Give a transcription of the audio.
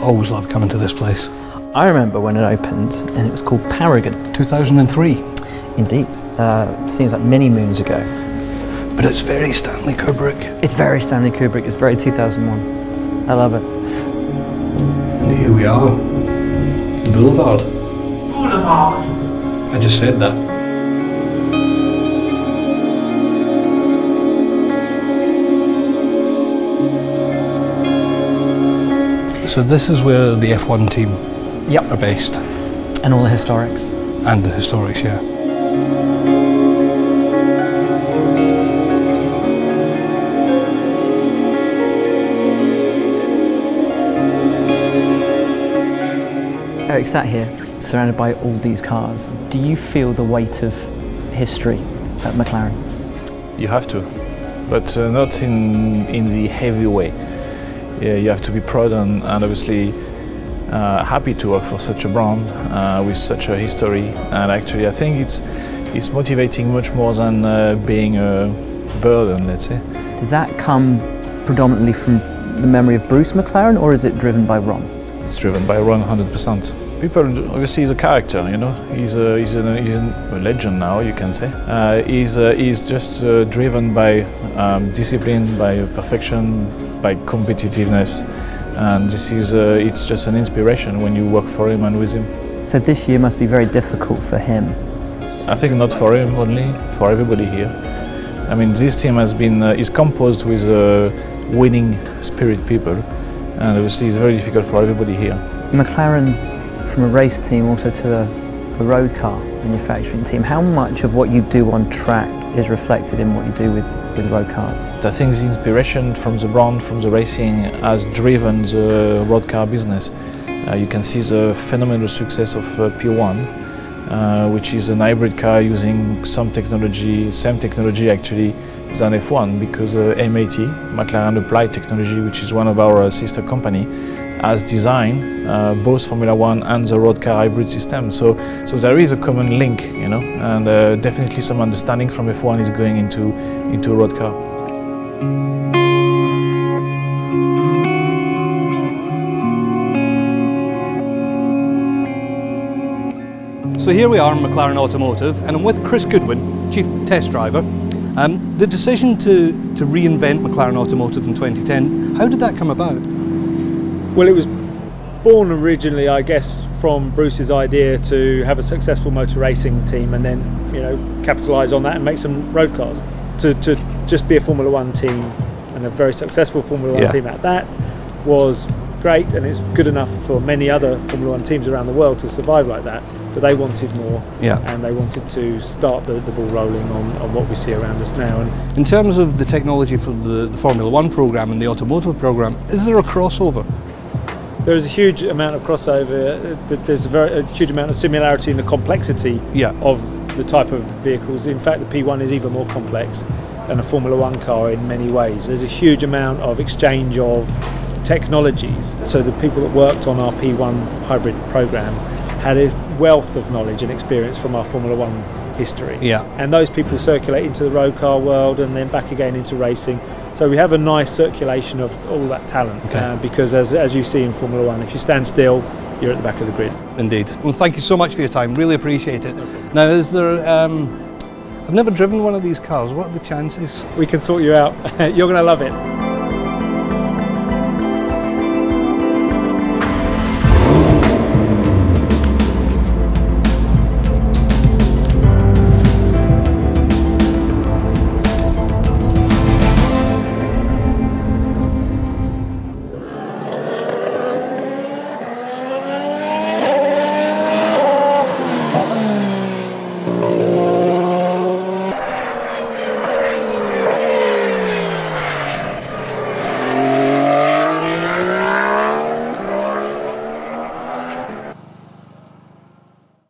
Always love coming to this place. I remember when it opened and it was called Paragon. 2003. Indeed. Seems like many moons ago. But it's very Stanley Kubrick. It's very Stanley Kubrick. It's very 2001. I love it. And here we are. The Boulevard. Boulevard. I just said that. So this is where the F1 team are based. And all the historics. And the historics, yeah. Eric sat here, surrounded by all these cars. Do you feel the weight of history at McLaren? You have to, but not in the heavy way. Yeah, you have to be proud and obviously happy to work for such a brand with such a history. And actually, I think it's motivating much more than being a burden, let's say. Does that come predominantly from the memory of Bruce McLaren, or is it driven by Ron? It's driven by Ron 100%. People, obviously, he's a character, you know. He's a legend now, you can say. He's just driven by discipline, by perfection, by competitiveness, and this is it's just an inspiration when you work for him and with him. So this year must be very difficult for him. I think not for him only, for everybody here. I mean, this team has been is composed with winning spirit people, and obviously it's very difficult for everybody here. McLaren, from a race team also to a road car manufacturing team, how much of what you do on track is reflected in what you do with road cars? I think the inspiration from the brand, from the racing, has driven the road car business. You can see the phenomenal success of P1, which is an hybrid car using some technology, same technology actually than F1, because MAT, McLaren Applied Technology, which is one of our sister company, has designed both Formula One and the road car hybrid system. So there is a common link, you know, and definitely some understanding from F1 is going into a road car. So here we are in McLaren Automotive, and I'm with Chris Goodwin, Chief Test Driver. The decision to reinvent McLaren Automotive in 2010, how did that come about? Well, it was born originally, I guess, from Bruce's idea to have a successful motor racing team and then, you know, capitalise on that and make some road cars. To just be a Formula One team, and a very successful Formula One team at that, was great, and it's good enough for many other Formula One teams around the world to survive like that. But they wanted more, and they wanted to start the ball rolling on what we see around us now. And in terms of the technology for the Formula One programme and the automotive programme, is there a crossover? There is a huge amount of crossover. There's a huge amount of similarity in the complexity of the type of vehicles. In fact, the P1 is even more complex than a Formula One car in many ways. There's a huge amount of exchange of technologies. So the people that worked on our P1 hybrid programme had a wealth of knowledge and experience from our Formula One history. And those people circulate into the road car world and then back again into racing. So we have a nice circulation of all that talent, because as you see in Formula One, if you stand still, you're at the back of the grid. Indeed. Well, thank you so much for your time, really appreciate it. Now, is there, I've never driven one of these cars, what are the chances? We can sort you out, you're going to love it.